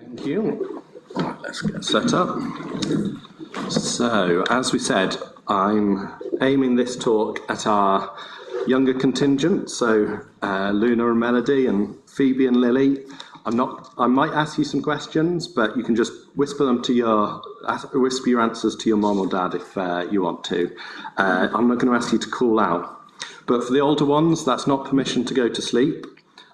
Thank you. Right, let's get set up. So, as we said, I'm aiming this talk at our younger contingent, so Luna and Melody and Phoebe and Lily. I might ask you some questions, but you can just whisper your answers to your mom or dad if you want to. I'm not going to ask you to call out. But for the older ones, that's not permission to go to sleep.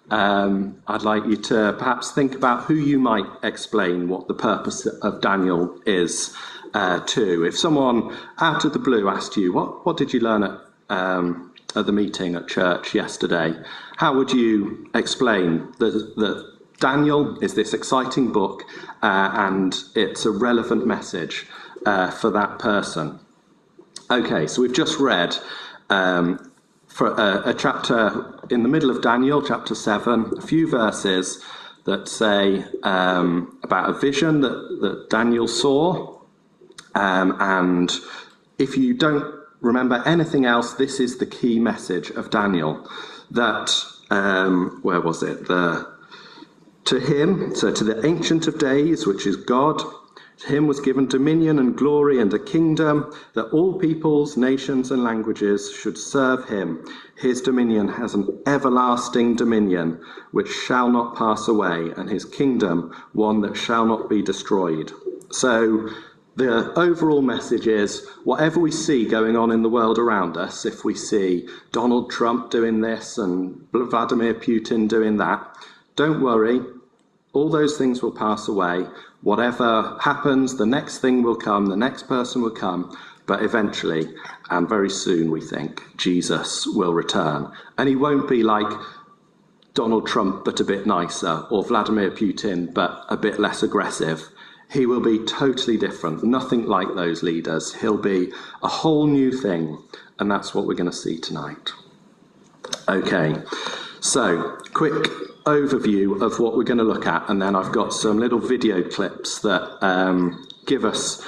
I'd like you to perhaps think about who you might explain what the purpose of Daniel is to. If someone out of the blue asked you, what did you learn at the meeting at church yesterday? How would you explain that Daniel is this exciting book and it's a relevant message for that person? Okay, so we've just read for a chapter in the middle of Daniel, chapter 7, a few verses that say about a vision that Daniel saw. And if you don't remember anything else, this is the key message of Daniel. That, where was it? To him, so to the Ancient of Days, which is God, to him was given dominion and glory and a kingdom, that all peoples, nations and languages should serve him. His dominion has an everlasting dominion, which shall not pass away, and his kingdom one that shall not be destroyed. So the overall message is, whatever we see going on in the world around us, if we see Donald Trump doing this and Vladimir Putin doing that, don't worry, all those things will pass away. Whatever happens, the next thing will come, the next person will come, but eventually, and very soon, we think, Jesus will return. And he won't be like Donald Trump, but a bit nicer, or Vladimir Putin, but a bit less aggressive. He will be totally different, nothing like those leaders. He'll be a whole new thing, and that's what we're going to see tonight. Okay, so quick overview of what we're going to look at, and then I've got some little video clips that give us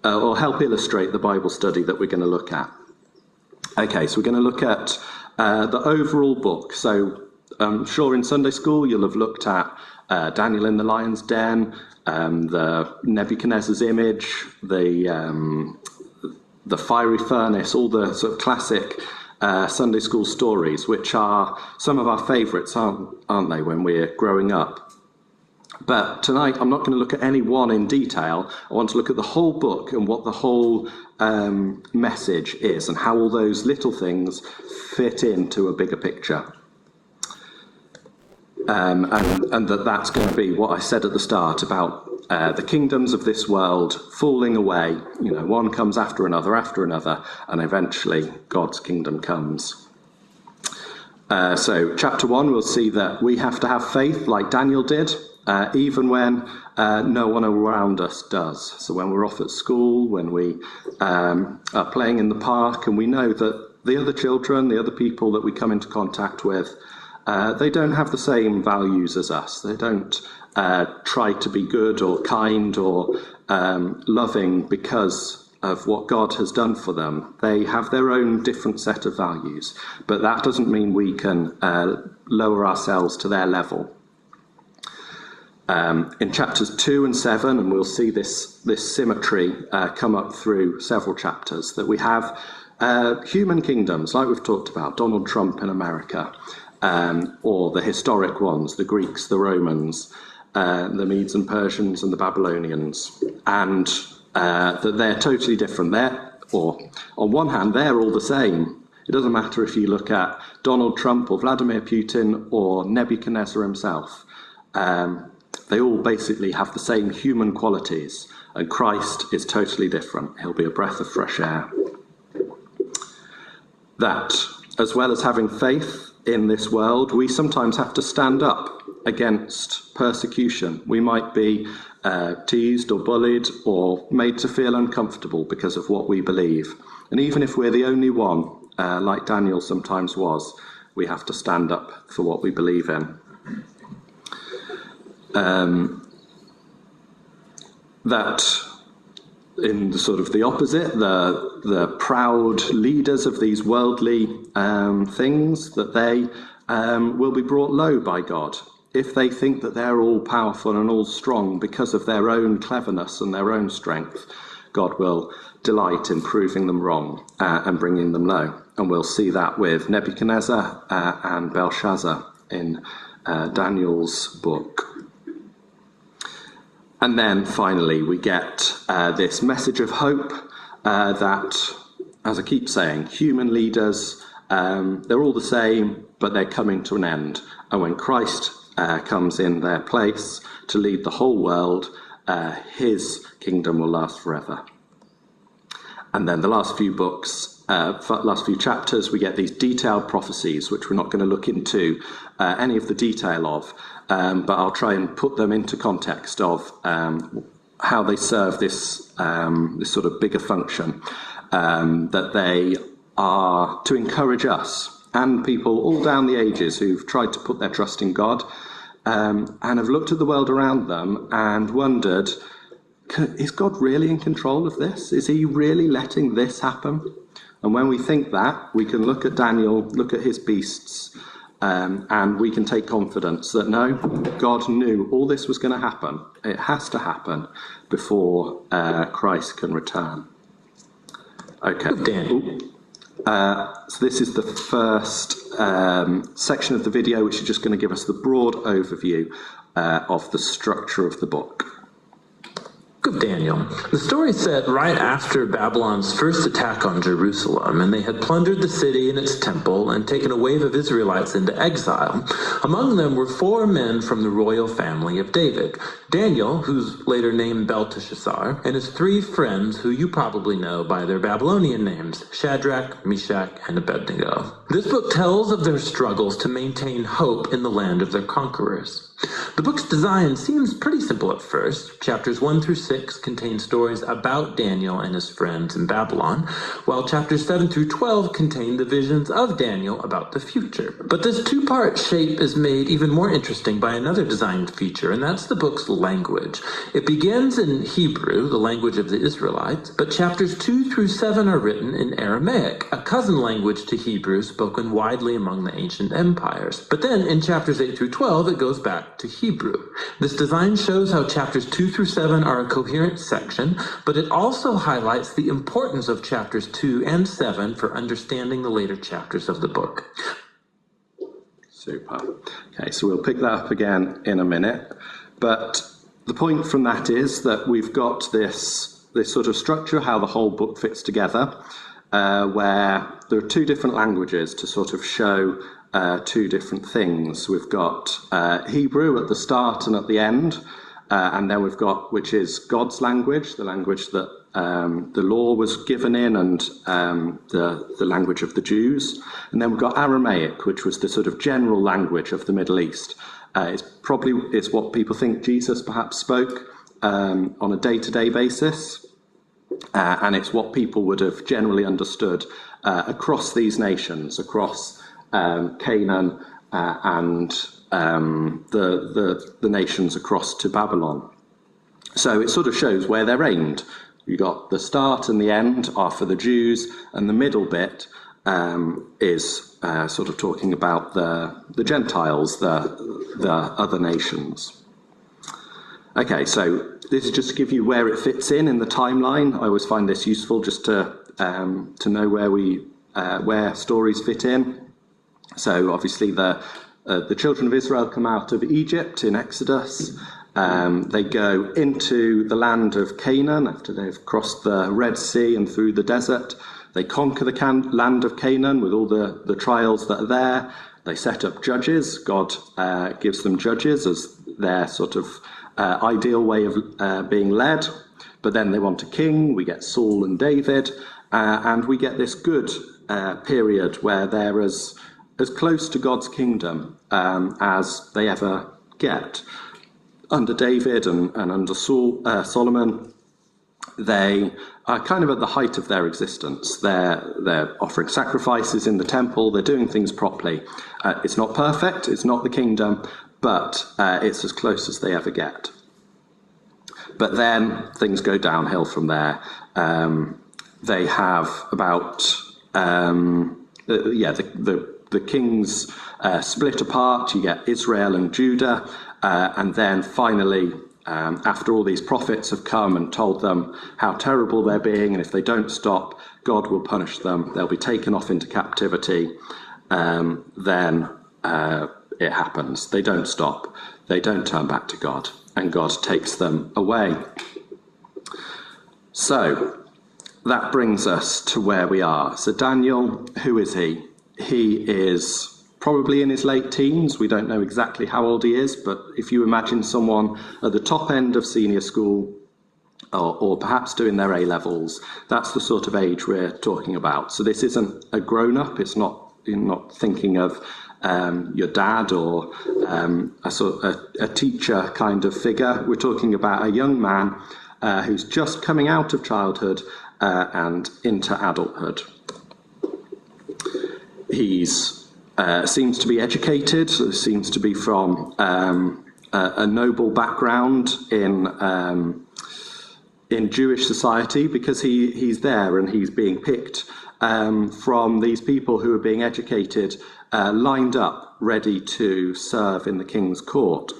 or help illustrate the Bible study that we're going to look at. Okay, so we're going to look at the overall book. So I'm sure in Sunday school you'll have looked at Daniel in the lion's den, the Nebuchadnezzar's image, the fiery furnace, all the sort of classic Sunday school stories, which are some of our favourites, aren't they, when we're growing up? But tonight I'm not going to look at any one in detail. I want to look at the whole book and what the whole message is and how all those little things fit into a bigger picture. And that's going to be what I said at the start about the kingdoms of this world falling away. You know, one comes after another, and eventually God's kingdom comes. So chapter 1, we'll see that we have to have faith like Daniel did, even when no one around us does. So when we're off at school, when we are playing in the park, and we know that the other children, the other people that we come into contact with, they don't have the same values as us. They don't try to be good or kind or loving because of what God has done for them. They have their own different set of values, but that doesn't mean we can lower ourselves to their level. In chapters 2 and 7, and we'll see this symmetry come up through several chapters, that we have human kingdoms, like we've talked about, Donald Trump in America, or the historic ones, the Greeks, the Romans, the Medes and Persians and the Babylonians, and that they're totally different. On one hand, they're all the same. It doesn't matter if you look at Donald Trump or Vladimir Putin or Nebuchadnezzar himself. They all basically have the same human qualities, and Christ is totally different. He'll be a breath of fresh air. That, as well as having faith in this world, we sometimes have to stand up against persecution. We might be teased or bullied or made to feel uncomfortable because of what we believe. And even if we're the only one, like Daniel sometimes was, we have to stand up for what we believe in. That in the sort of the opposite, the proud leaders of these worldly things, that they will be brought low by God. if they think that they're all powerful and all strong because of their own cleverness and their own strength, God will delight in proving them wrong and bringing them low. And we'll see that with Nebuchadnezzar and Belshazzar in Daniel's book. And then finally, we get this message of hope that, as I keep saying, human leaders, they're all the same, but they're coming to an end. And when Christ comes in their place to lead the whole world, his kingdom will last forever. And then the last few books, last few chapters, we get these detailed prophecies, which we're not going to look into any of the detail of, but I'll try and put them into context of how they serve this sort of bigger function, that they are to encourage us and people all down the ages who've tried to put their trust in God and have looked at the world around them and wondered, is God really in control of this? Is he really letting this happen? And when we think that, we can look at Daniel, look at his beasts, and we can take confidence that no, God knew all this was going to happen. It has to happen before Christ can return. Okay. Daniel. So this is the first section of the video, which is just going to give us the broad overview of the structure of the book. Of Daniel. The story is set right after Babylon's first attack on Jerusalem, and they had plundered the city and its temple and taken a wave of Israelites into exile. Among them were 4 men from the royal family of David: Daniel, who's later named Belteshazzar, and his 3 friends who you probably know by their Babylonian names, Shadrach, Meshach, and Abednego. This book tells of their struggles to maintain hope in the land of their conquerors. The book's design seems pretty simple at first. Chapters 1 through 6 contain stories about Daniel and his friends in Babylon, while chapters 7 through 12 contain the visions of Daniel about the future. But this 2-part shape is made even more interesting by another design feature, and that's the book's language. It begins in Hebrew, the language of the Israelites, but chapters 2 through 7 are written in Aramaic, a cousin language to Hebrew spoken widely among the ancient empires. But then in chapters 8 through 12, it goes back to Hebrew. This design shows how chapters 2 through 7 are a coherent section, but it also highlights the importance of chapters 2 and 7 for understanding the later chapters of the book. Super. Okay, so we'll pick that up again in a minute. But the point from that is that we've got this sort of structure, how the whole book fits together, where there are 2 different languages to sort of show 2 different things. We've got Hebrew at the start and at the end, and then we've got, which is God's language, the language that the law was given in, and the language of the Jews. And then we've got Aramaic, which was the sort of general language of the Middle East. It's what people think Jesus perhaps spoke on a day-to-day basis, and it's what people would have generally understood across these nations, across Canaan and the nations across to Babylon. So it sort of shows where they're aimed. You got the start and the end are for the Jews, and the middle bit is sort of talking about the Gentiles, the other nations. Okay, so this is just to give you where it fits in the timeline. I always find this useful just to know where stories fit in. So obviously the children of Israel come out of Egypt in Exodus. They go into the land of Canaan after they've crossed the Red Sea and through the desert. They conquer the land of Canaan with all the trials that are there. They set up judges. God gives them judges as their sort of ideal way of being led. But then they want a king. We get Saul and David. And we get this good period where they're as close to God's kingdom as they ever get. Under David and under Solomon, they are kind of at the height of their existence. They're offering sacrifices in the temple. They're doing things properly. It's not perfect. It's not the kingdom, but it's as close as they ever get. But then things go downhill from there. They have about the the kings split apart. You get Israel and Judah, and then finally, after all these prophets have come and told them how terrible they're being, and if they don't stop, God will punish them. They'll be taken off into captivity. Then it happens. They don't stop. They don't turn back to God, and God takes them away. So that brings us to where we are. So Daniel, who is he? He is probably in his late teens. We don't know exactly how old he is, but if you imagine someone at the top end of senior school, or perhaps doing their A-levels, that's the sort of age we're talking about. So this isn't a grown-up. It's not, you're not thinking of your dad or a teacher kind of figure. We're talking about a young man who's just coming out of childhood and into adulthood. He's seems to be educated, seems to be from a noble background in Jewish society, because he's there and he's being picked from these people who are being educated, lined up, ready to serve in the king's court.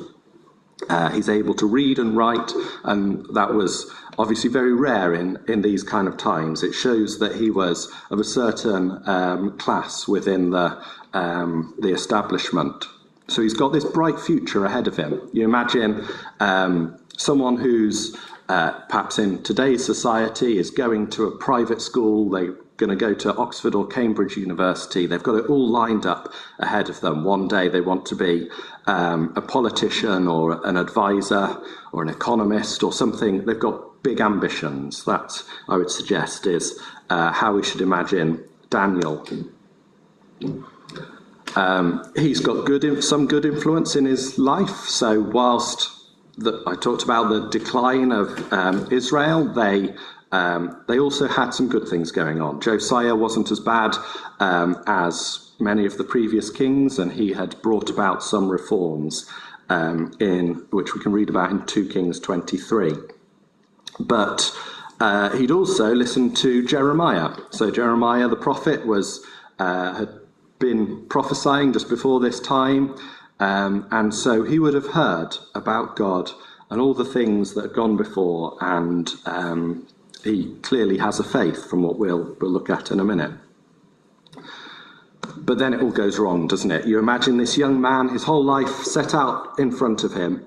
He's able to read and write, and that was obviously very rare in these kind of times. It shows that he was of a certain class within the establishment. So he's got this bright future ahead of him. You imagine someone who's perhaps in today's society is going to a private school, they're going to go to Oxford or Cambridge University, they've got it all lined up ahead of them. One day they want to be a politician or an advisor or an economist or something. They've got big ambitions. That, I would suggest, is how we should imagine Daniel. He's got some good influence in his life. So whilst I talked about the decline of Israel, they also had some good things going on. Josiah wasn't as bad as many of the previous kings, and he had brought about some reforms in which we can read about in 2 Kings 23. But he'd also listened to Jeremiah. So Jeremiah the prophet had been prophesying just before this time. And so he would have heard about God and all the things that had gone before, and he clearly has a faith from what we'll look at in a minute. But then it all goes wrong, doesn't it? You imagine this young man, his whole life set out in front of him,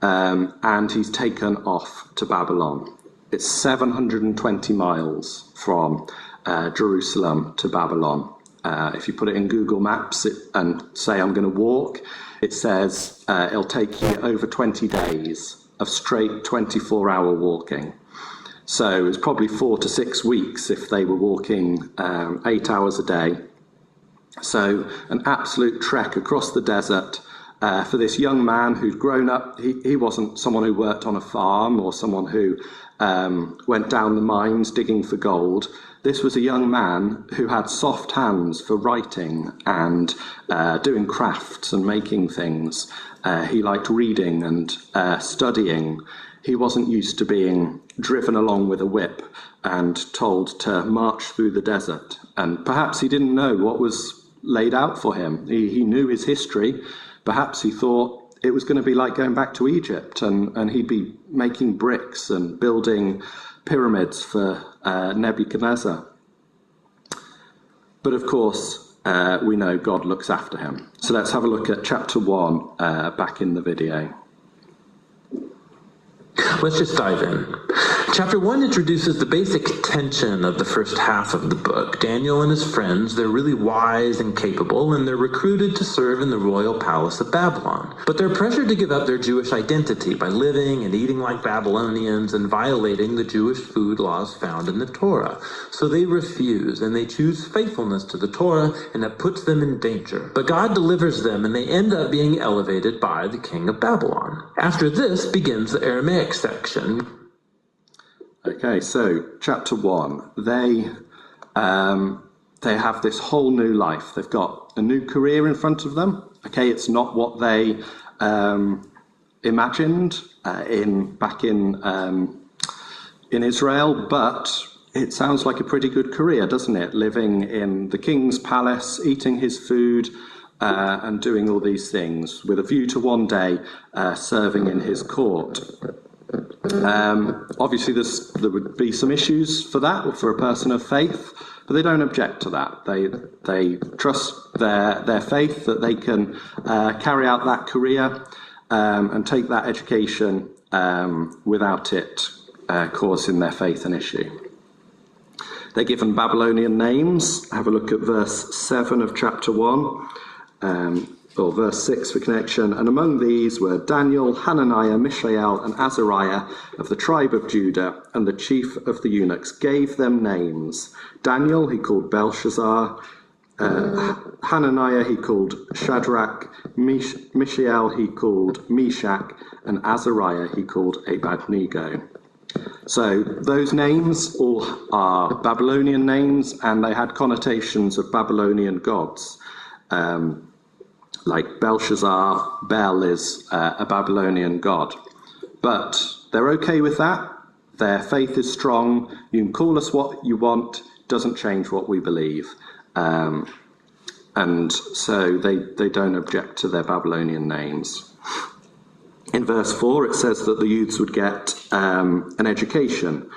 and he's taken off to Babylon. It's 720 miles from Jerusalem to Babylon. If you put it in Google Maps and say, I'm going to walk, it says it'll take you over 20 days of straight 24-hour walking. So it's probably 4 to 6 weeks if they were walking 8 hours a day. So an absolute trek across the desert for this young man who'd grown up. He wasn't someone who worked on a farm or someone who went down the mines digging for gold. This was a young man who had soft hands for writing and doing crafts and making things. He liked reading and studying. He wasn't used to being driven along with a whip and told to march through the desert. And perhaps he didn't know what was laid out for him. He knew his history. Perhaps he thought it was going to be like going back to Egypt, and he'd be making bricks and building pyramids for Nebuchadnezzar. But of course, we know God looks after him. So let's have a look at chapter 1 back in the video. Let's just dive in. Chapter 1 introduces the basic tension of the first half of the book. Daniel and his friends, they're really wise and capable, and they're recruited to serve in the royal palace of Babylon. But they're pressured to give up their Jewish identity by living and eating like Babylonians and violating the Jewish food laws found in the Torah. So they refuse, and they choose faithfulness to the Torah, and that puts them in danger. But God delivers them, and they end up being elevated by the king of Babylon. After this begins the Aramaic section. Okay, so chapter 1, they have this whole new life. They've got a new career in front of them. Okay, it's not what they imagined back in Israel, but it sounds like a pretty good career, doesn't it? Living in the king's palace, eating his food, and doing all these things with a view to one day serving in his court. Obviously, there would be some issues for that, for a person of faith, but they don't object to that. They trust their faith that they can carry out that career and take that education without it causing their faith an issue. They're given Babylonian names. Have a look at verse 7 of chapter 1. Or verse 6 for connection. And among these were Daniel, Hananiah, Mishael, and Azariah of the tribe of Judah, and the chief of the eunuchs gave them names. Daniel he called Belshazzar, Hananiah he called Shadrach, Mishael he called Meshach, and Azariah he called Abednego. So those names all are Babylonian names, and they had connotations of Babylonian gods. Like Belshazzar, Bel is a Babylonian god. But they're okay with that. Their faith is strong. You can call us what you want, doesn't change what we believe. And so they don't object to their Babylonian names. In verse 4, it says that the youths would get an education.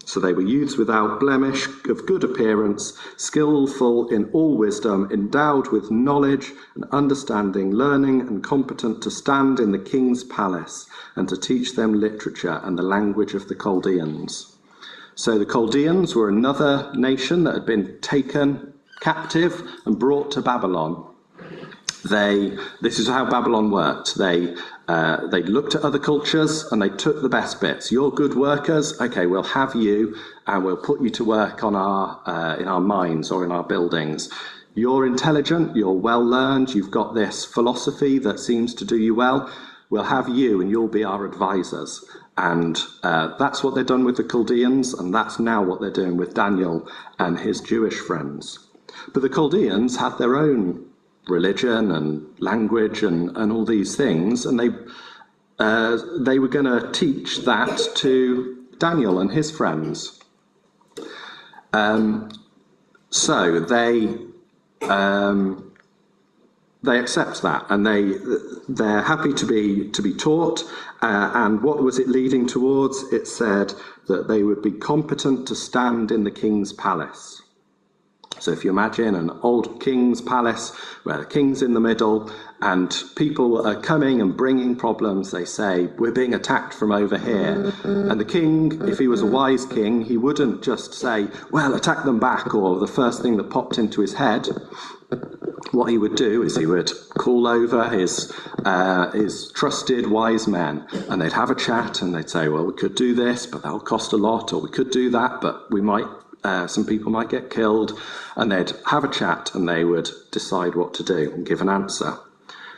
So they were youths without blemish, of good appearance, skillful in all wisdom, endowed with knowledge and understanding, learning and competent to stand in the king's palace and to teach them literature and the language of the Chaldeans. So the Chaldeans were another nation that had been taken captive and brought to Babylon. This is how Babylon worked. They looked at other cultures and they took the best bits. You're good workers, okay, we'll have you and we'll put you to work on in our mines or in our buildings. You're intelligent, you're well learned, you've got this philosophy that seems to do you well. We'll have you and you'll be our advisors. And that's what they've done with the Chaldeans, and that's now what they're doing with Daniel and his Jewish friends. But the Chaldeans had their own religion and language and all these things, and they were going to teach that to Daniel and his friends. So they accept that, and they're happy to be taught. And what was it leading towards? It said that they would be competent to stand in the king's palace. So if you imagine an old king's palace where the king's in the middle and people are coming and bringing problems, they say, we're being attacked from over here. And the king, if he was a wise king, he wouldn't just say, well, attack them back, or the first thing that popped into his head. What he would do is he would call over his trusted wise men, and they'd have a chat and they'd say, well, we could do this, but that'll cost a lot, or we could do that, but we might some people might get killed, and they'd have a chat and they would decide what to do and give an answer.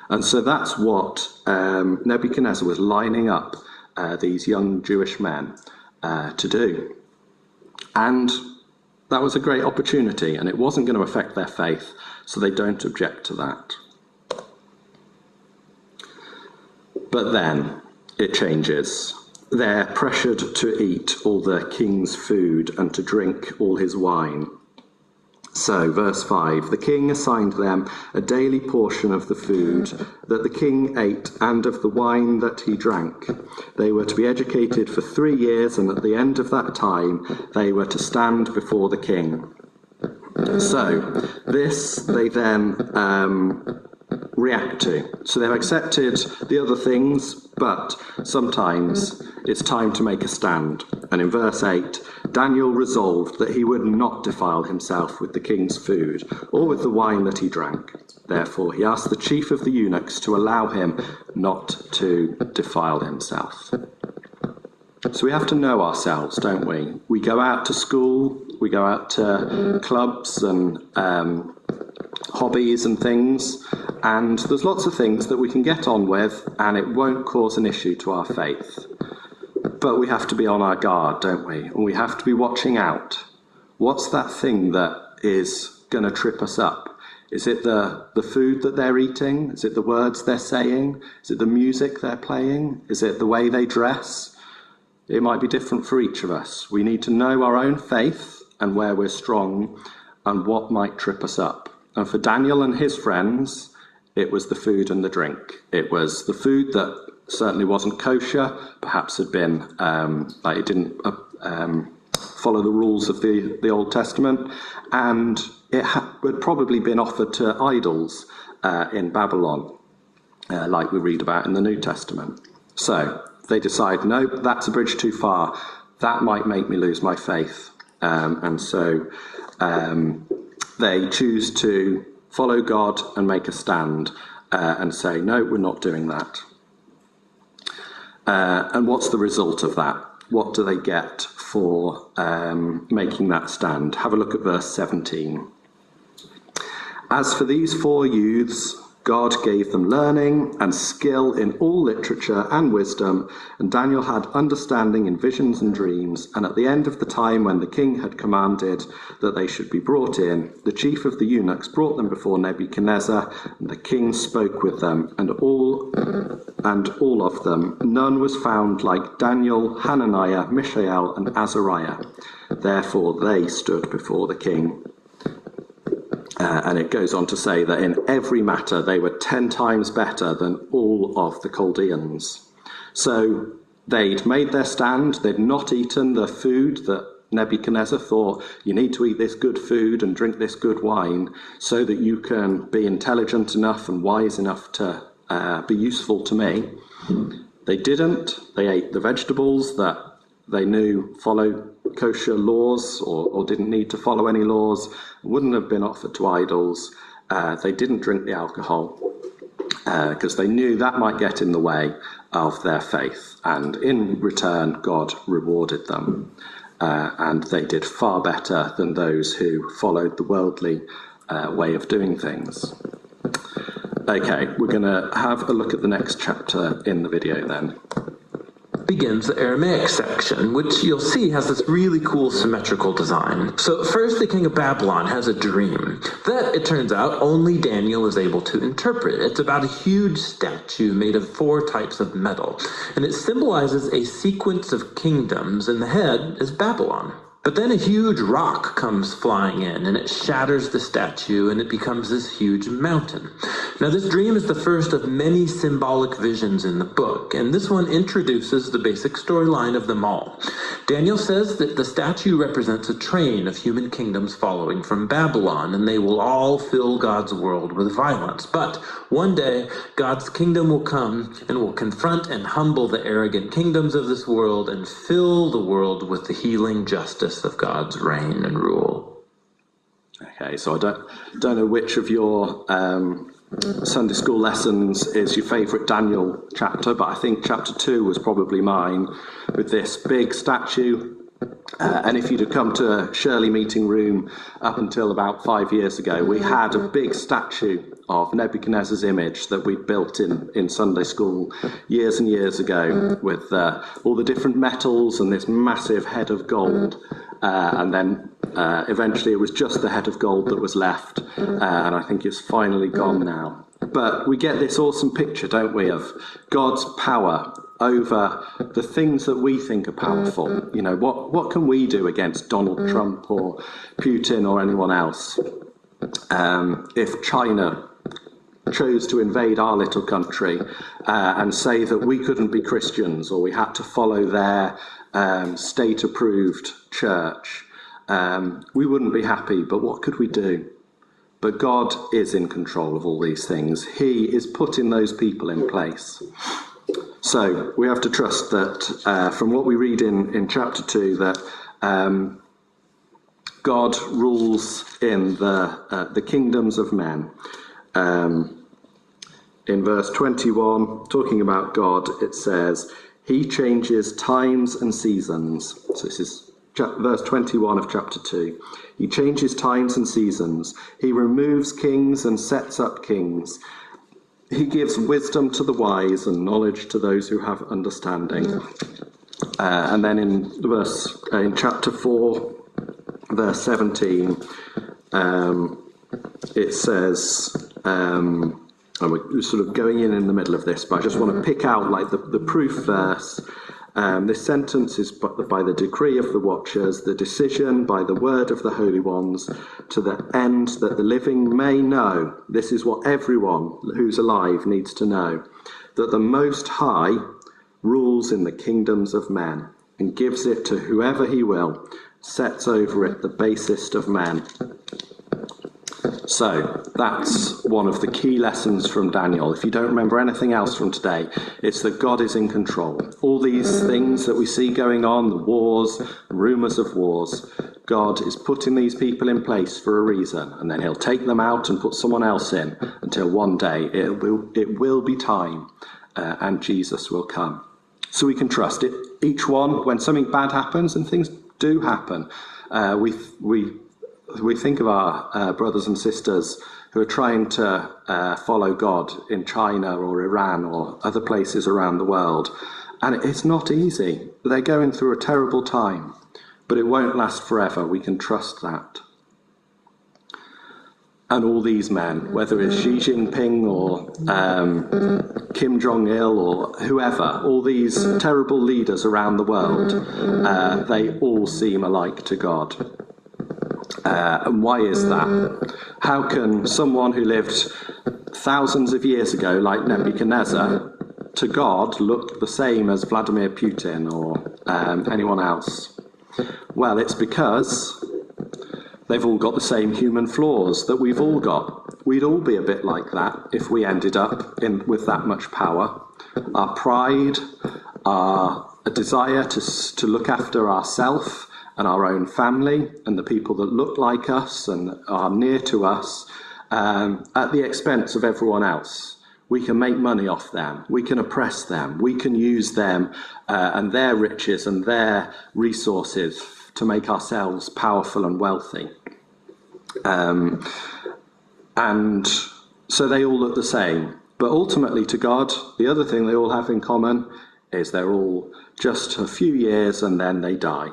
And so that's what Nebuchadnezzar was lining up these young Jewish men to do. And that was a great opportunity, and it wasn't going to affect their faith, so they don't object to that. But then it changes. They're pressured to eat all the king's food and to drink all his wine. So, verse 5, the king assigned them a daily portion of the food that the king ate and of the wine that he drank. They were to be educated for 3 years, and at the end of that time they were to stand before the king. So, this they then react to. So they've accepted the other things, but sometimes it's time to make a stand. And in verse 8, Daniel resolved that he would not defile himself with the king's food or with the wine that he drank. Therefore, he asked the chief of the eunuchs to allow him not to defile himself. So we have to know ourselves, don't we? We go out to school, we go out to clubs and hobbies and things, and there's lots of things that we can get on with and it won't cause an issue to our faith. But we have to be on our guard, don't we? And we have to be watching out. What's that thing that is going to trip us up? Is it the food that they're eating? Is it the words they're saying? Is it the music they're playing? Is it the way they dress? It might be different for each of us. We need to know our own faith and where we're strong and what might trip us up. And for Daniel and his friends, it was the food and the drink. It was the food that certainly wasn't kosher, perhaps had been, it didn't follow the rules of the Old Testament, and it had probably been offered to idols in Babylon, like we read about in the New Testament. So they decide, no, that's a bridge too far. That might make me lose my faith. And so they choose to follow God and make a stand and say, no, we're not doing that. And what's the result of that? What do they get for making that stand? Have a look at verse 17. As for these 4 youths, God gave them learning and skill in all literature and wisdom, and Daniel had understanding in visions and dreams. And at the end of the time when the king had commanded that they should be brought in, the chief of the eunuchs brought them before Nebuchadnezzar, and the king spoke with them, and all of them. None was found like Daniel, Hananiah, Mishael, and Azariah. Therefore they stood before the king. And it goes on to say that in every matter they were 10 times better than all of the Chaldeans. So they'd made their stand, they'd not eaten the food that Nebuchadnezzar thought, you need to eat this good food and drink this good wine so that you can be intelligent enough and wise enough to be useful to me. They didn't. They ate the vegetables that they knew followed kosher laws or didn't need to follow any laws, wouldn't have been offered to idols. They didn't drink the alcohol because they knew that might get in the way of their faith. And in return, God rewarded them. And they did far better than those who followed the worldly way of doing things. Okay, we're going to have a look at the next chapter in the video then. Begins the Aramaic section, which you'll see has this really cool symmetrical design. So first, the king of Babylon has a dream that, it turns out, only Daniel is able to interpret. It's about a huge statue made of 4 types of metal, and it symbolizes a sequence of kingdoms, and the head is Babylon. But then a huge rock comes flying in, and it shatters the statue, and it becomes this huge mountain. Now, this dream is the first of many symbolic visions in the book, and this one introduces the basic storyline of them all. Daniel says that the statue represents a train of human kingdoms following from Babylon, and they will all fill God's world with violence. But one day, God's kingdom will come and will confront and humble the arrogant kingdoms of this world and fill the world with the healing justice of God's reign and rule. Okay, so I don't know which of your Sunday school lessons is your favourite Daniel chapter, but I think chapter 2 was probably mine, with this big statue. And if you'd have come to a Shirley meeting room up until about 5 years ago, we had a big statue of Nebuchadnezzar's image that we'd built in Sunday school years and years ago, with all the different metals and this massive head of gold. And then eventually it was just the head of gold that was left, and I think it's finally gone now. But we get this awesome picture, don't we, of God's power over the things that we think are powerful. You know, what can we do against Donald Trump or Putin or anyone else? If China chose to invade our little country and say that we couldn't be Christians or we had to follow their state-approved church, we wouldn't be happy, but what could we do? But God is in control of all these things. He is putting those people in place. So we have to trust that from what we read in chapter 2, that God rules in the kingdoms of men. In verse 21, talking about God, it says, He changes times and seasons. So this is verse 21 of chapter 2. He changes times and seasons. He removes kings and sets up kings. He gives wisdom to the wise and knowledge to those who have understanding. And then in chapter 4, verse 17, it says, and we're sort of going in the middle of this, but I just want to pick out like the proof verse This sentence is by the decree of the watchers, the decision by the word of the holy ones, to the end that the living may know. This is what everyone who's alive needs to know, that the Most High rules in the kingdoms of men and gives it to whoever he will, sets over it the basest of men. So that's one of the key lessons from Daniel. If you don't remember anything else from today, it's that God is in control. All these things that we see going on, the wars, rumours of wars, God is putting these people in place for a reason, and then he'll take them out and put someone else in until one day it will be time and Jesus will come. So we can trust it. Each one, when something bad happens, and things do happen, we think of our brothers and sisters who are trying to follow God in China or Iran or other places around the world. And it's not easy. They're going through a terrible time, but it won't last forever. We can trust that. And all these men, whether it's Xi Jinping or Kim Jong-il or whoever, all these terrible leaders around the world, they all seem alike to God. And why is that? How can someone who lived thousands of years ago, like Nebuchadnezzar, to God look the same as Vladimir Putin or anyone else? Well, it's because they've all got the same human flaws that we've all got. We'd all be a bit like that if we ended up with that much power. Our pride, our desire to look after ourselves and our own family and the people that look like us and are near to us, at the expense of everyone else. We can make money off them. We can oppress them. We can use them and their riches and their resources to make ourselves powerful and wealthy. And so they all look the same. But ultimately to God, the other thing they all have in common is they're all just a few years and then they die.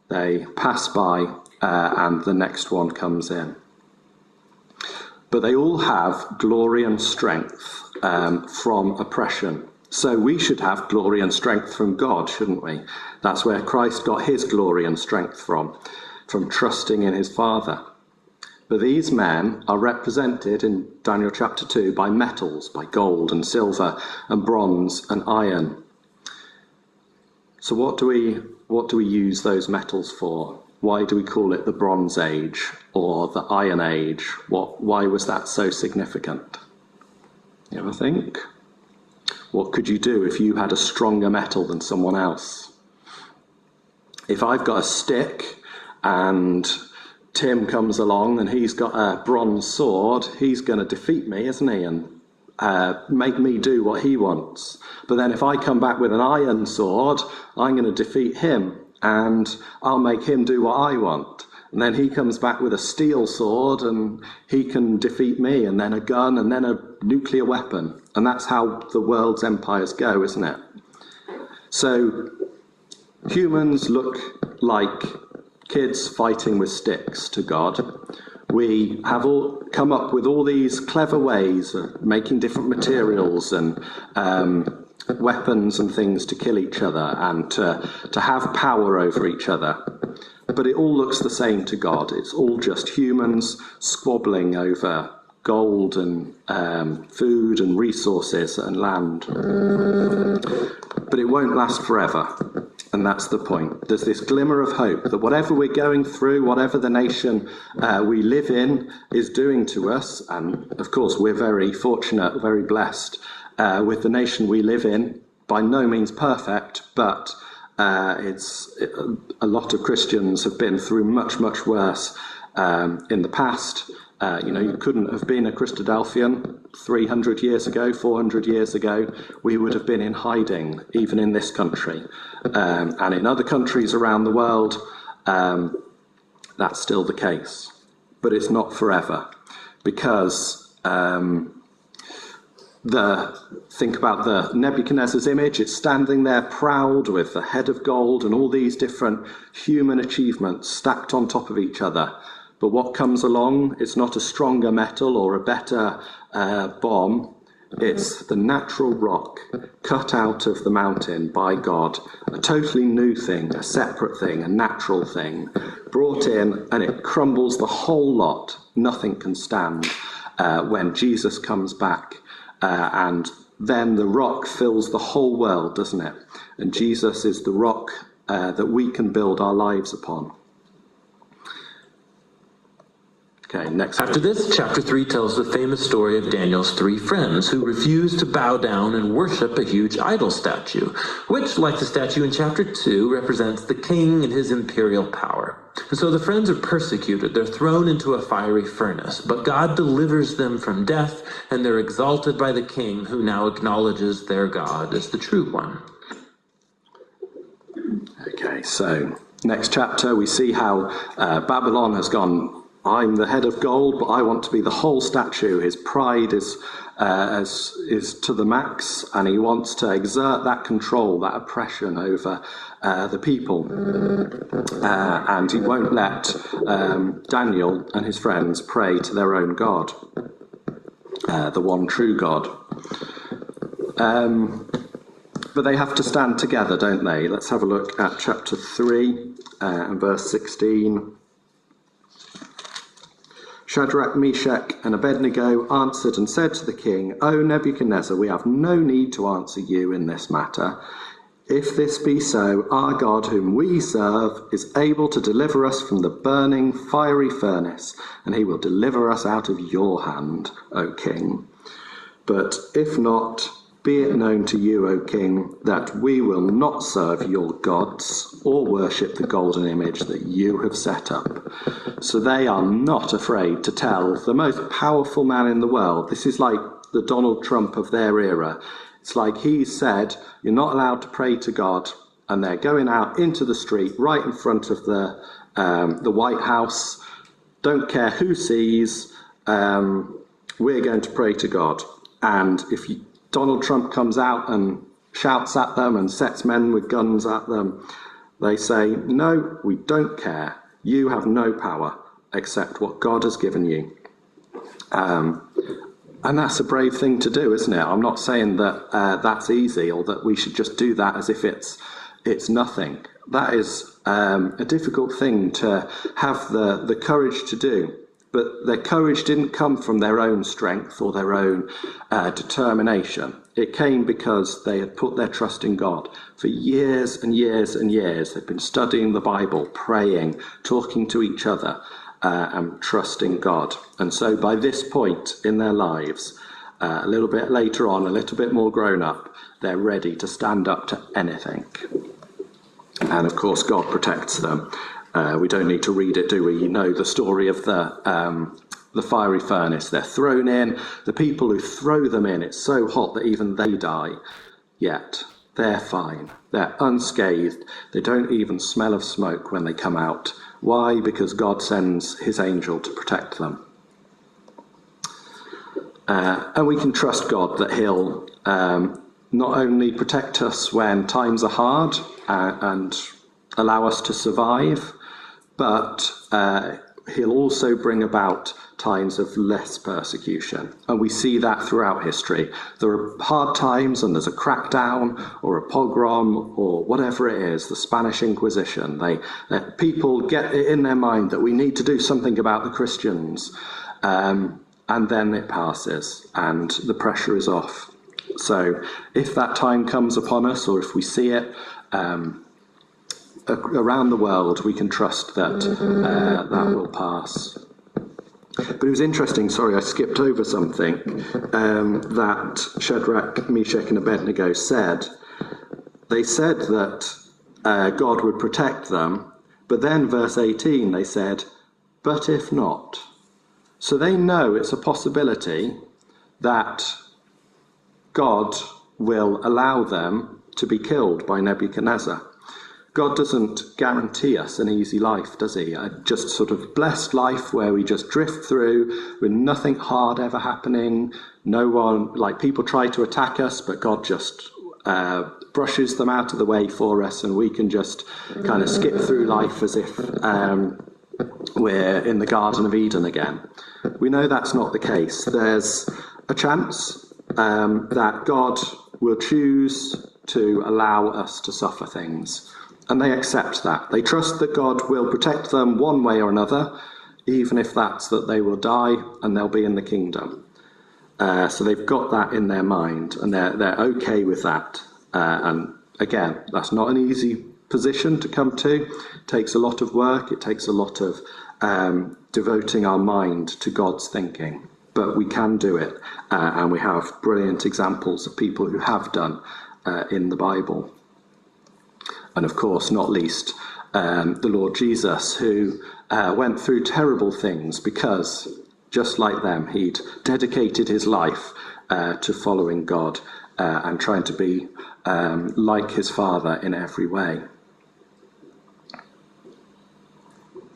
They pass by and the next one comes in. But they all have glory and strength from oppression. So we should have glory and strength from God, shouldn't we? That's where Christ got his glory and strength from trusting in his Father. But these men are represented in Daniel chapter 2 by metals, by gold and silver and bronze and iron. So what do we use those metals for? Why do we call it the Bronze Age or the Iron Age? Why was that so significant? You ever think? What could you do if you had a stronger metal than someone else? If I've got a stick and Tim comes along and he's got a bronze sword, he's going to defeat me, isn't he? And make me do what he wants. But then if I come back with an iron sword, I'm going to defeat him and I'll make him do what I want. And then he comes back with a steel sword and he can defeat me, and then a gun and then a nuclear weapon. And that's how the world's empires go, isn't it? So humans look like kids fighting with sticks to God. We have all come up with all these clever ways of making different materials and weapons and things to kill each other and to have power over each other. But it all looks the same to God. It's all just humans squabbling over gold and food and resources and land. But it won't last forever. And that's the point. There's this glimmer of hope that whatever we're going through, whatever the nation we live in is doing to us, and of course we're very fortunate, very blessed with the nation we live in, by no means perfect, but a lot of Christians have been through much, much worse in the past. You couldn't have been a Christadelphian 300 years ago, 400 years ago. We would have been in hiding, even in this country. And in other countries around the world, that's still the case. But it's not forever, because think about the Nebuchadnezzar's image. It's standing there proud with the head of gold and all these different human achievements stacked on top of each other. But what comes along, it's not a stronger metal or a better bomb. It's the natural rock cut out of the mountain by God, a totally new thing, a separate thing, a natural thing, brought in, and it crumbles the whole lot. Nothing can stand when Jesus comes back. And then the rock fills the whole world, doesn't it? And Jesus is the rock that we can build our lives upon. Okay, next. After this, chapter 3 tells the famous story of Daniel's 3 friends who refused to bow down and worship a huge idol statue, which, like the statue in chapter 2, represents the king and his imperial power. And so the friends are persecuted. They're thrown into a fiery furnace, but God delivers them from death, and they're exalted by the king, who now acknowledges their God as the true one. Okay, so next chapter we see how Babylon has gone, I'm the head of gold, but I want to be the whole statue. His pride is to the max, and he wants to exert that control, that oppression over the people. And he won't let Daniel and his friends pray to their own God, the one true God. But they have to stand together, don't they? Let's have a look at chapter 3 and verse 16. Shadrach, Meshach, and Abednego answered and said to the king, O Nebuchadnezzar, we have no need to answer you in this matter. If this be so, our God whom we serve is able to deliver us from the burning fiery furnace, and he will deliver us out of your hand, O king. But if not, be it known to you, O king, that we will not serve your gods or worship the golden image that you have set up. So they are not afraid to tell the most powerful man in the world. This is like the Donald Trump of their era. It's like he said, you're not allowed to pray to God, and they're going out into the street right in front of the White House. Don't care who sees, we're going to pray to God. And if Donald Trump comes out and shouts at them and sets men with guns at them, they say, no, we don't care. You have no power except what God has given you. And that's a brave thing to do, isn't it? I'm not saying that that's easy or that we should just do that as if it's nothing. That is a difficult thing to have the courage to do. But their courage didn't come from their own strength or their own determination. It came because they had put their trust in God. For years and years and years, they'd been studying the Bible, praying, talking to each other, and trusting God. And so by this point in their lives, a little bit later on, a little bit more grown up, they're ready to stand up to anything. And of course, God protects them. We don't need to read it, do we? You know the story of the fiery furnace. They're thrown in. The people who throw them in, it's so hot that even they die. Yet they're fine. They're unscathed. They don't even smell of smoke when they come out. Why? Because God sends his angel to protect them. And we can trust God that he'll not only protect us when times are hard and allow us to survive, but he'll also bring about times of less persecution. And we see that throughout history. There are hard times and there's a crackdown or a pogrom or whatever it is, the Spanish Inquisition. People get it in their mind that we need to do something about the Christians. And then it passes and the pressure is off. So if that time comes upon us, or if we see it, around the world, we can trust that that will pass. But it was interesting, sorry, I skipped over something that Shadrach, Meshach and Abednego said. They said that God would protect them, but then verse 18 they said, but if not. So they know it's a possibility that God will allow them to be killed by Nebuchadnezzar. God doesn't guarantee us an easy life, does he? A just sort of blessed life where we just drift through with nothing hard ever happening. No one, like people try to attack us, but God just brushes them out of the way for us, and we can just kind of skip through life as if we're in the Garden of Eden again. We know that's not the case. There's a chance, that God will choose to allow us to suffer things. And they accept that. They trust that God will protect them one way or another, even if that's that they will die and they'll be in the kingdom. So they've got that in their mind, and they're okay with that. And again, that's not an easy position to come to. It takes a lot of work. It takes a lot of devoting our mind to God's thinking. But we can do it, and we have brilliant examples of people who have done in the Bible. And of course, not least, the Lord Jesus, who went through terrible things because, just like them, he'd dedicated his life to following God and trying to be like his Father in every way.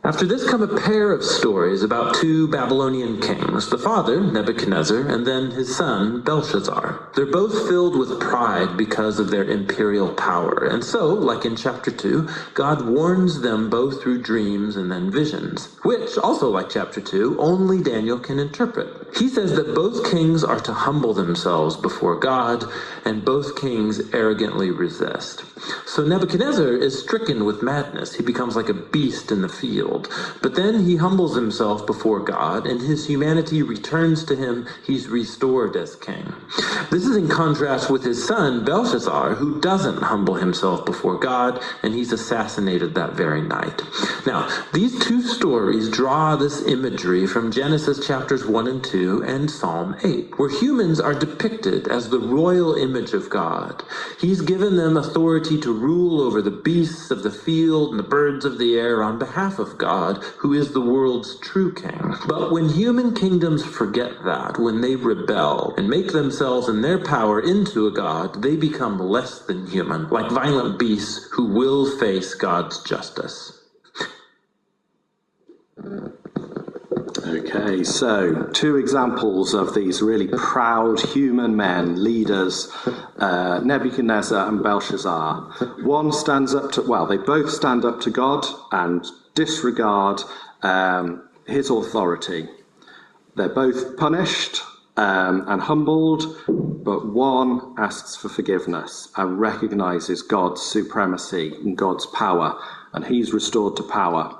After this come a pair of stories about two Babylonian kings, the father, Nebuchadnezzar, and then his son, Belshazzar. They're both filled with pride because of their imperial power, and so, like in chapter 2, God warns them both through dreams and then visions, which, also like chapter 2, only Daniel can interpret. He says that both kings are to humble themselves before God, and both kings arrogantly resist. So Nebuchadnezzar is stricken with madness. He becomes like a beast in the field. But then he humbles himself before God, and his humanity returns to him. He's restored as king. This is in contrast with his son, Belshazzar, who doesn't humble himself before God, and he's assassinated that very night. Now, these two stories draw this imagery from Genesis chapters 1 and 2 and Psalm 8, where humans are depicted as the royal image of God. He's given them authority to rule over the beasts of the field and the birds of the air on behalf of God, who is the world's true king. But when human kingdoms forget that, when they rebel and make themselves and their power into a god, they become less than human, like violent beasts who will face God's justice. Okay, so two examples of these really proud human men, leaders, Nebuchadnezzar and Belshazzar. One stands up to, well, they both stand up to God and disregard his authority. They're both punished and humbled, but one asks for forgiveness and recognizes God's supremacy and God's power, and he's restored to power.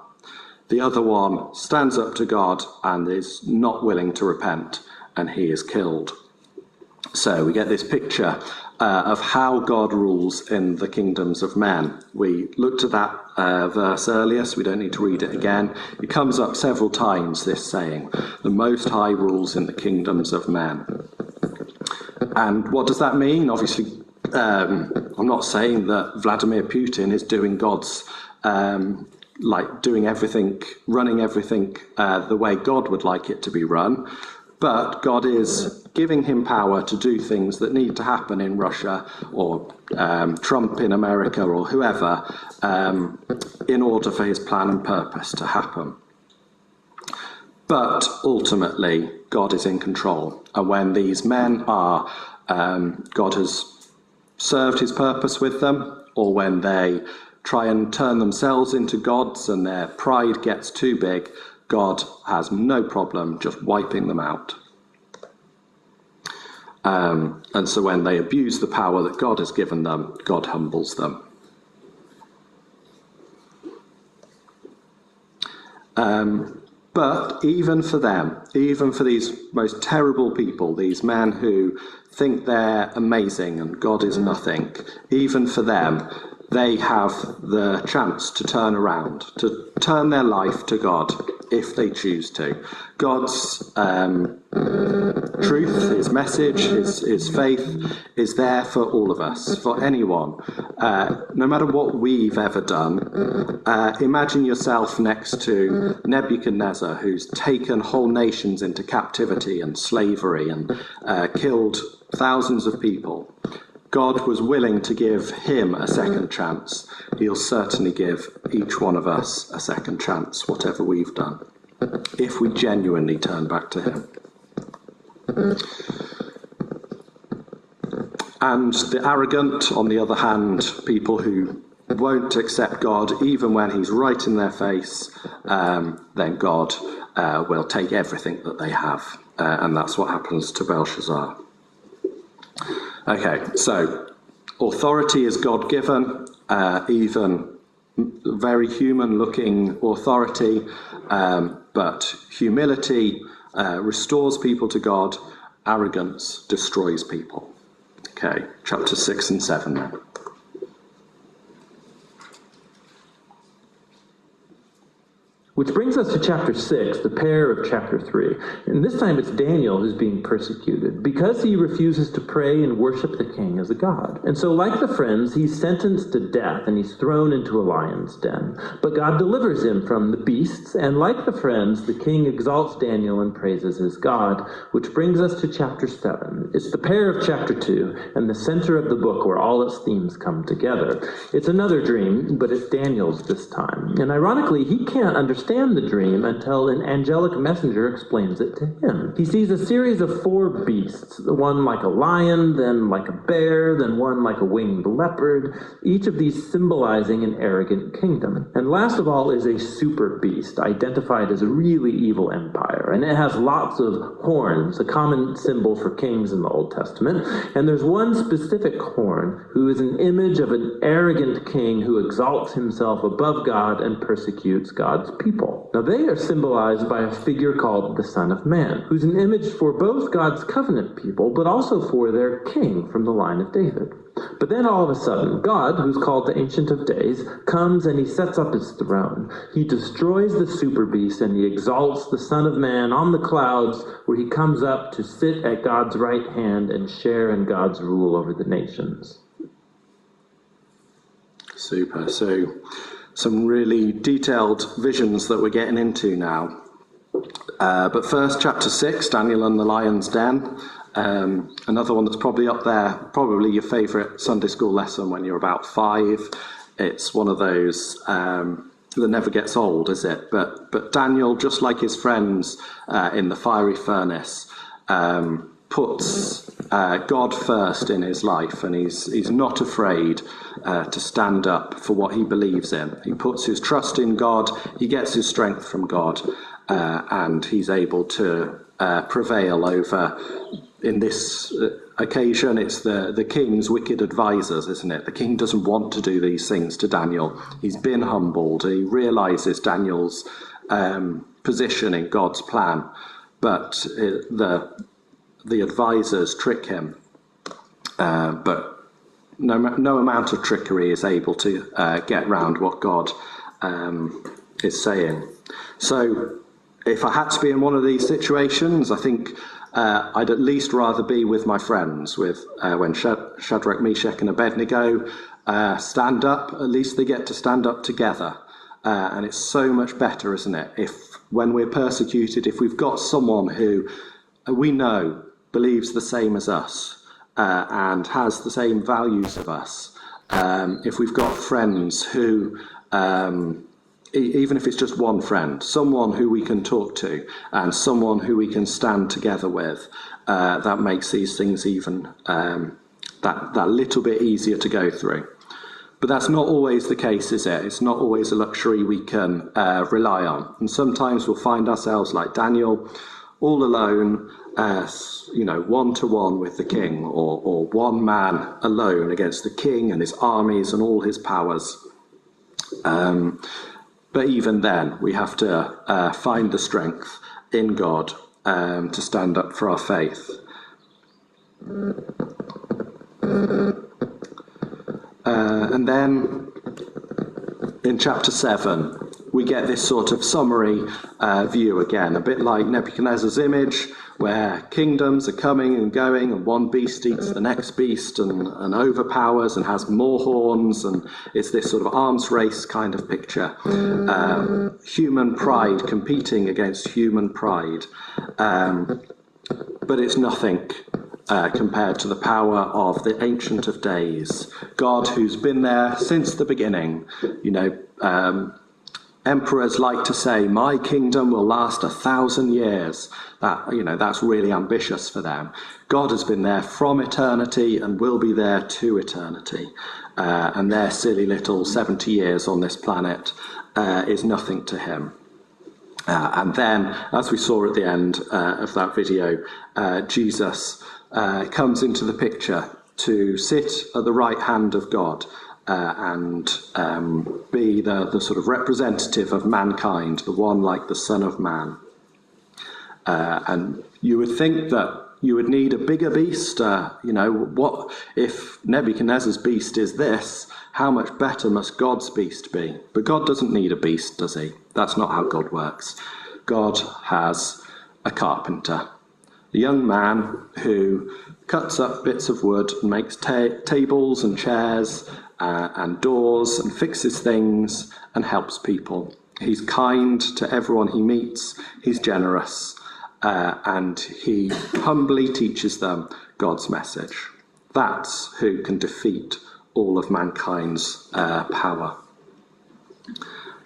The other one stands up to God and is not willing to repent, and he is killed. So we get this picture of how God rules in the kingdoms of men. We looked at that verse earlier, so we don't need to read it again. It comes up several times, this saying, the Most High rules in the kingdoms of men. And what does that mean? Obviously, I'm not saying that Vladimir Putin is doing God's doing everything, running everything the way God would like it to be run. But God is giving him power to do things that need to happen in Russia or Trump in America or whoever in order for his plan and purpose to happen. But ultimately, God is in control. And when these men are, God has served his purpose with them, or when they try and turn themselves into gods and their pride gets too big, God has no problem just wiping them out. And so when they abuse the power that God has given them, God humbles them. But even for them, even for these most terrible people, these men who think they're amazing and God is nothing, even for them, they have the chance to turn around, to turn their life to God if they choose to. God's truth, his message, his faith is there for all of us, for anyone. No matter what we've ever done, imagine yourself next to Nebuchadnezzar, who's taken whole nations into captivity and slavery and killed thousands of people. God was willing to give him a second chance. He'll certainly give each one of us a second chance, whatever we've done, if we genuinely turn back to him. And the arrogant, on the other hand, people who won't accept God even when he's right in their face, then God will take everything that they have. And that's what happens to Belshazzar. Okay, so authority is God-given, even very human-looking authority, but humility restores people to God, arrogance destroys people. Okay, chapter 6 and 7 then. Which brings us to chapter 6, the pair of chapter 3. And this time it's Daniel who's being persecuted because he refuses to pray and worship the king as a god. And so, like the friends, he's sentenced to death and he's thrown into a lion's den. But God delivers him from the beasts, and like the friends, the king exalts Daniel and praises his God, which brings us to chapter 7. It's the pair of chapter 2 and the center of the book where all its themes come together. It's another dream, but it's Daniel's this time. And ironically, he can't understand the dream until an angelic messenger explains it to him. He sees a series of 4 beasts, one like a lion, then like a bear, then one like a winged leopard, each of these symbolizing an arrogant kingdom. And last of all is a super beast, identified as a really evil empire. And it has lots of horns, a common symbol for kings in the Old Testament. And there's one specific horn who is an image of an arrogant king who exalts himself above God and persecutes God's people. Now they are symbolized by a figure called the Son of Man, who's an image for both God's covenant people, but also for their king from the line of David. But then all of a sudden, God, who's called the Ancient of Days, comes and he sets up his throne. He destroys the super beast and he exalts the Son of Man on the clouds, where he comes up to sit at God's right hand and share in God's rule over the nations. Super. So some really detailed visions that we're getting into now. But first, chapter 6, Daniel and the Lion's Den. Another one that's probably up there, probably your favourite Sunday school lesson when you're about 5. It's one of those that never gets old, is it? But Daniel, just like his friends in the fiery furnace, puts God first in his life, and he's not afraid to stand up for what he believes in. He puts his trust in God, he gets his strength from God, and he's able to prevail over, in this occasion, it's the king's wicked advisors, isn't it? The king doesn't want to do these things to Daniel. He's been humbled. He realizes Daniel's position in God's plan, but the advisors trick him, but no amount of trickery is able to get round what God is saying. So if I had to be in one of these situations, I think I'd at least rather be with my friends, with when Shadrach, Meshach and Abednego stand up. At least they get to stand up together. And it's so much better, isn't it, if when we're persecuted, if we've got someone who we know believes the same as us and has the same values of us, if we've got friends who, even if it's just one friend, someone who we can talk to and someone who we can stand together with, that makes these things even that little bit easier to go through. But that's not always the case, is it? It's not always a luxury we can rely on. And sometimes we'll find ourselves like Daniel, all alone, one-to-one with the king, or one man alone against the king and his armies and all his powers. But even then, we have to find the strength in God to stand up for our faith. And then in chapter 7, we get this sort of summary view again, a bit like Nebuchadnezzar's image, where kingdoms are coming and going, and one beast eats the next beast and overpowers and has more horns, and it's this sort of arms race kind of picture. Human pride competing against human pride. But it's nothing compared to the power of the Ancient of Days, God who's been there since the beginning. Emperors like to say, my kingdom will last 1,000 years. That's really ambitious for them. God has been there from eternity and will be there to eternity. And their silly little 70 years on this planet is nothing to him. And then, as we saw at the end of that video, Jesus comes into the picture to sit at the right hand of God and be the sort of representative of mankind, the one like the Son of Man. And you would think that you would need a bigger beast. What if Nebuchadnezzar's beast is this? How much better must God's beast be? But God doesn't need a beast, does he? That's not how God works. God has a carpenter, a young man who cuts up bits of wood and makes tables and chairs and doors and fixes things and helps people. He's kind to everyone he meets. He's generous. And he humbly teaches them God's message. That's who can defeat all of mankind's power.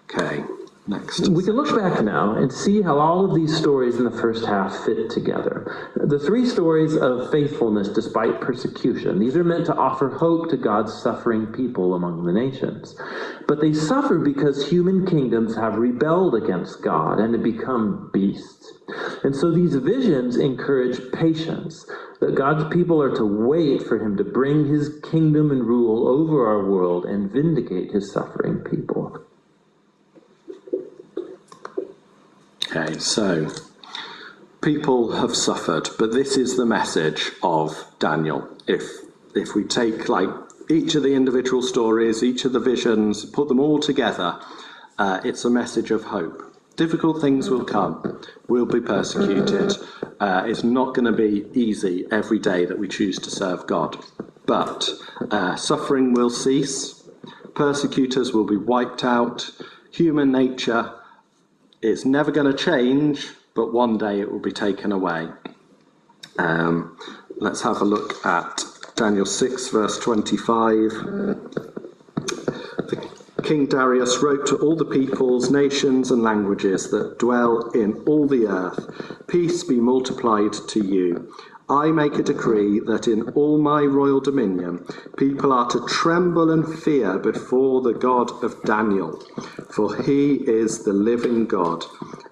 Okay, next. We can look back now and see how all of these stories in the first half fit together. The three stories of faithfulness despite persecution, these are meant to offer hope to God's suffering people among the nations. But they suffer because human kingdoms have rebelled against God and have become beasts. And so these visions encourage patience, that God's people are to wait for him to bring his kingdom and rule over our world and vindicate his suffering people. Okay, so people have suffered, but this is the message of Daniel. If we take each of the individual stories, each of the visions, put them all together, it's a message of hope. Difficult things will come. We'll be persecuted. It's not going to be easy every day that we choose to serve God. But suffering will cease. Persecutors will be wiped out. Human nature, it's never going to change, but one day it will be taken away. Let's have a look at Daniel 6, verse 25. King Darius wrote to all the peoples, nations, and languages that dwell in all the earth, peace be multiplied to you. I make a decree that in all my royal dominion, people are to tremble and fear before the God of Daniel, for he is the living God,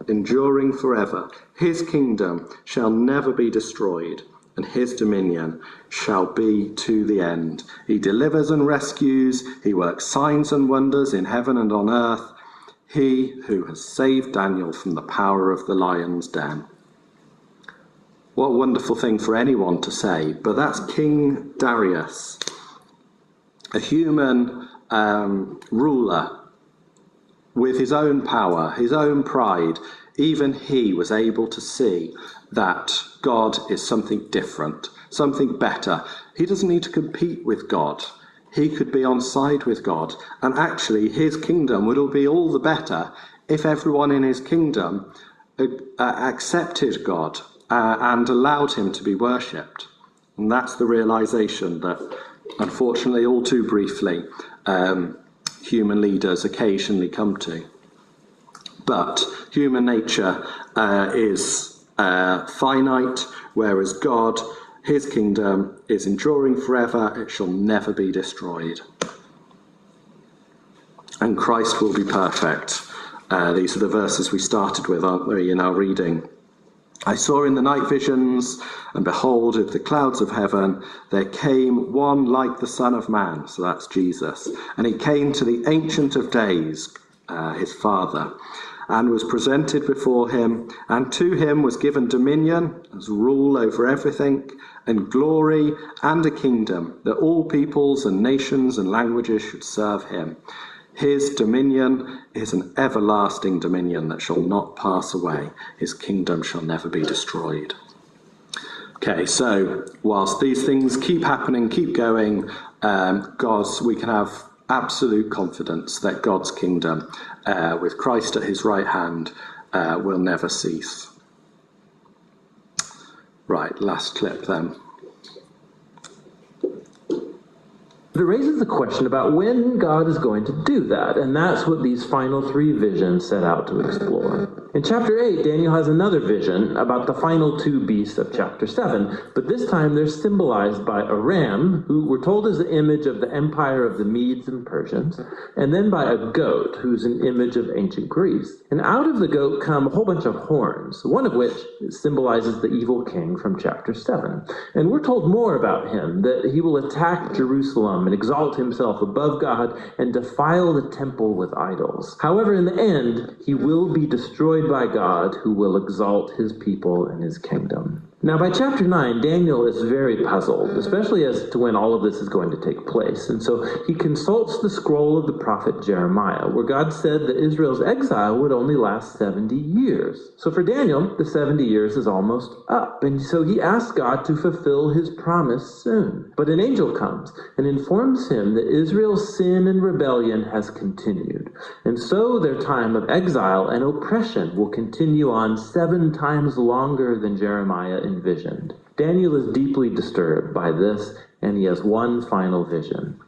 enduring forever. His kingdom shall never be destroyed, and his dominion shall be to the end. He delivers and rescues. He works signs and wonders in heaven and on earth. He who has saved Daniel from the power of the lion's den. What a wonderful thing for anyone to say, but that's King Darius, a human ruler with his own power, his own pride. Even he was able to see that God is something different, something better. He doesn't need to compete with God. He could be on side with God. And actually, his kingdom would be all the better if everyone in his kingdom accepted God and allowed him to be worshipped. And that's the realization that, unfortunately, all too briefly, human leaders occasionally come to. But human nature is finite, whereas God, his kingdom, is enduring forever. It shall never be destroyed. And Christ will be perfect. These are the verses we started with, aren't we, in our reading? I saw in the night visions, and behold, with the clouds of heaven, there came one like the Son of Man, so that's Jesus. And he came to the Ancient of Days, his Father, and was presented before him, and to him was given dominion, as rule over everything, and glory, and a kingdom, that all peoples and nations and languages should serve him. His dominion is an everlasting dominion that shall not pass away. His kingdom shall never be destroyed. Okay, so whilst these things keep happening, keep going, we can have absolute confidence that God's kingdom, with Christ at his right hand, will never cease. Right, last clip then. But it raises the question about when God is going to do that, and that's what these final three visions set out to explore. In chapter 8, Daniel has another vision about the final two beasts of chapter 7, but this time they're symbolized by a ram, who we're told is the image of the empire of the Medes and Persians, and then by a goat, who's an image of ancient Greece. And out of the goat come a whole bunch of horns, one of which symbolizes the evil king from chapter 7. And we're told more about him, that he will attack Jerusalem and exalt himself above God and defile the temple with idols. However, in the end, he will be destroyed by God, who will exalt his people and his kingdom. Now, by chapter 9, Daniel is very puzzled, especially as to when all of this is going to take place. And so he consults the scroll of the prophet Jeremiah, where God said that Israel's exile would only last 70 years. So for Daniel, the 70 years is almost up. And so he asks God to fulfill his promise soon. But an angel comes and informs him that Israel's sin and rebellion has continued. And so their time of exile and oppression will continue on 7 times longer than Jeremiah envisioned. Daniel is deeply disturbed by this, and he has one final vision.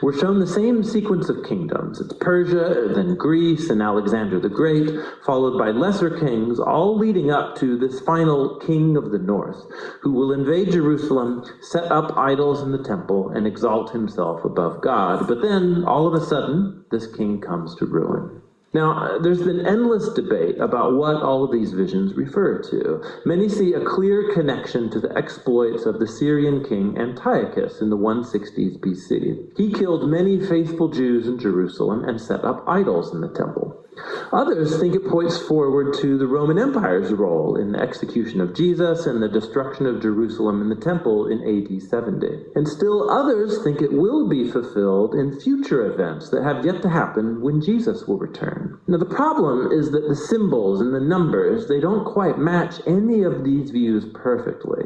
We're shown the same sequence of kingdoms. It's Persia, then Greece, and Alexander the Great, followed by lesser kings, all leading up to this final king of the north, who will invade Jerusalem, set up idols in the temple, and exalt himself above God. But then, all of a sudden, this king comes to ruin. Now, there's been endless debate about what all of these visions refer to. Many see a clear connection to the exploits of the Syrian king Antiochus in the 160s BC. He killed many faithful Jews in Jerusalem and set up idols in the temple. Others think it points forward to the Roman Empire's role in the execution of Jesus and the destruction of Jerusalem and the temple in AD 70. And still others think it will be fulfilled in future events that have yet to happen when Jesus will return. Now the problem is that the symbols and the numbers, they don't quite match any of these views perfectly.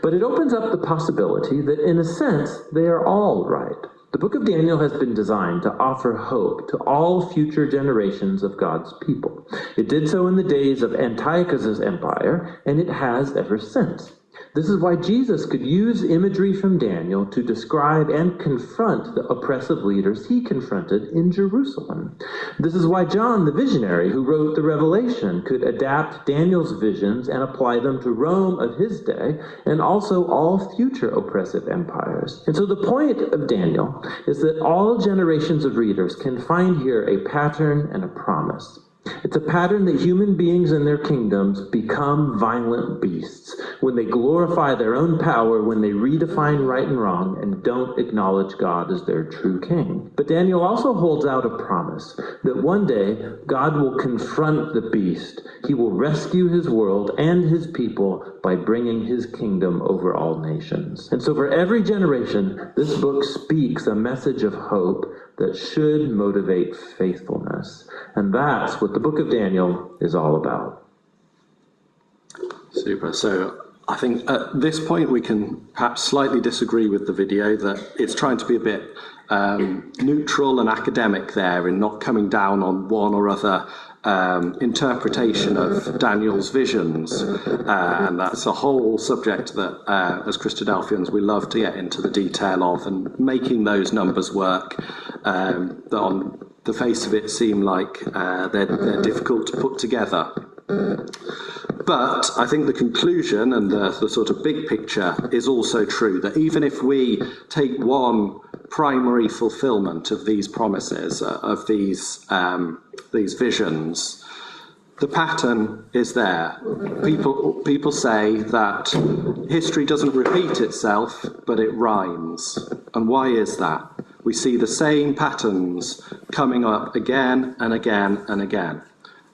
But it opens up the possibility that in a sense, they are all right. The book of Daniel has been designed to offer hope to all future generations of God's people. It did so in the days of Antiochus's empire, and it has ever since. This is why Jesus could use imagery from Daniel to describe and confront the oppressive leaders he confronted in Jerusalem. This is why John, the visionary who wrote the Revelation, could adapt Daniel's visions and apply them to Rome of his day and also all future oppressive empires. And so the point of Daniel is that all generations of readers can find here a pattern and a promise. It's a pattern that human beings and their kingdoms become violent beasts when they glorify their own power, when they redefine right and wrong and don't acknowledge God as their true king. But Daniel also holds out a promise that one day God will confront the beast. He will rescue his world and his people by bringing his kingdom over all nations. And so for every generation, this book speaks a message of hope that should motivate faithfulness. And that's what the book of Daniel is all about. Super. So I think at this point we can perhaps slightly disagree with the video that it's trying to be a bit neutral and academic there in not coming down on one or other interpretation of Daniel's visions. And that's a whole subject that, as Christadelphians, we love to get into the detail of, and making those numbers work that on the face of it seem like they're difficult to put together. But I think the conclusion and the sort of big picture is also true, that even if we take one primary fulfillment of these promises, of these visions, the pattern is there. People say that history doesn't repeat itself, but it rhymes. And why is that? We see the same patterns coming up again and again and again.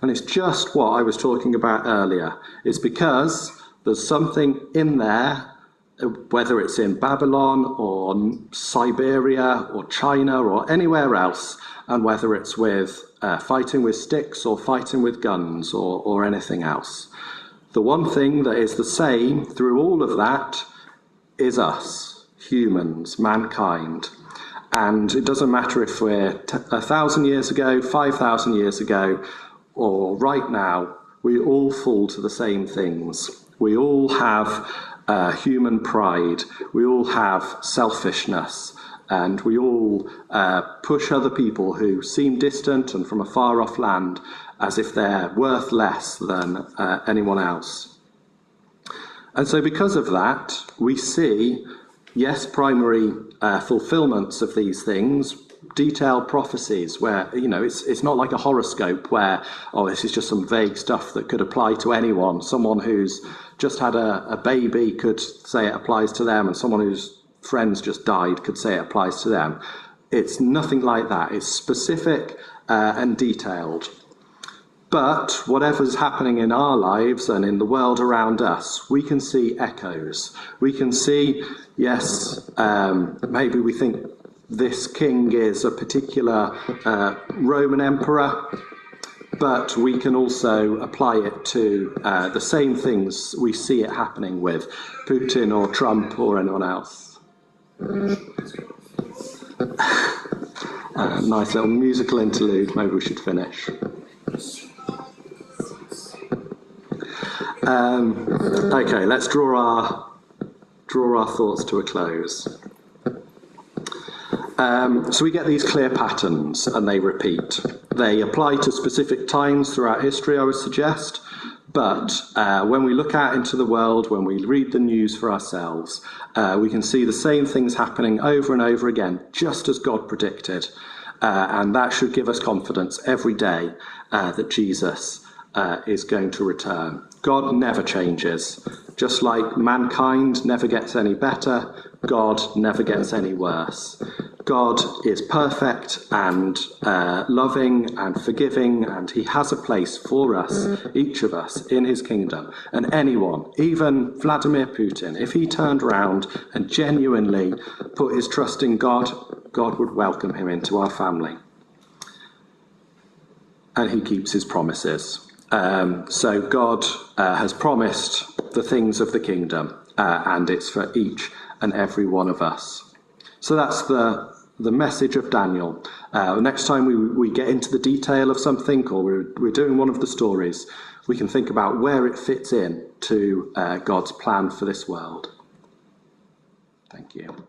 And it's just what I was talking about earlier. It's because there's something in there, whether it's in Babylon or Siberia or China or anywhere else, and whether it's with fighting with sticks or fighting with guns or anything else. The one thing that is the same through all of that is us, humans, mankind. And it doesn't matter if we're 1,000 years ago, 5,000 years ago, or right now, we all fall to the same things. We all have human pride. We all have selfishness. and we all push other people who seem distant and from a far off land as if they're worth less than anyone else. And so because of that, we see, yes, primary fulfillments of these things, detailed prophecies where, it's not like a horoscope where, this is just some vague stuff that could apply to anyone. Someone who's just had a baby could say it applies to them, and someone whose friends just died could say it applies to them. It's nothing like that. It's specific and detailed. But whatever's happening in our lives and in the world around us, we can see echoes. We can see, yes, maybe we think this king is a particular Roman emperor, but we can also apply it to the same things we see it happening with Putin or Trump or anyone else. Nice little musical interlude. Maybe we should finish. Okay, let's draw our thoughts to a close. So we get these clear patterns, and they repeat. They apply to specific times throughout history, I would suggest, but when we look out into the world, when we read the news for ourselves, we can see the same things happening over and over again, just as God predicted. And that should give us confidence every day that Jesus is going to return. God never changes. Just like mankind never gets any better, God never gets any worse. God is perfect and loving and forgiving, and he has a place for us, each of us, in his kingdom. And anyone, even Vladimir Putin, if he turned around and genuinely put his trust in God, God would welcome him into our family. And he keeps his promises. So God has promised the things of the kingdom, and it's for each and every one of us. So that's the message of Daniel. Next time we get into the detail of something, or we're doing one of the stories, we can think about where it fits in to God's plan for this world. Thank you.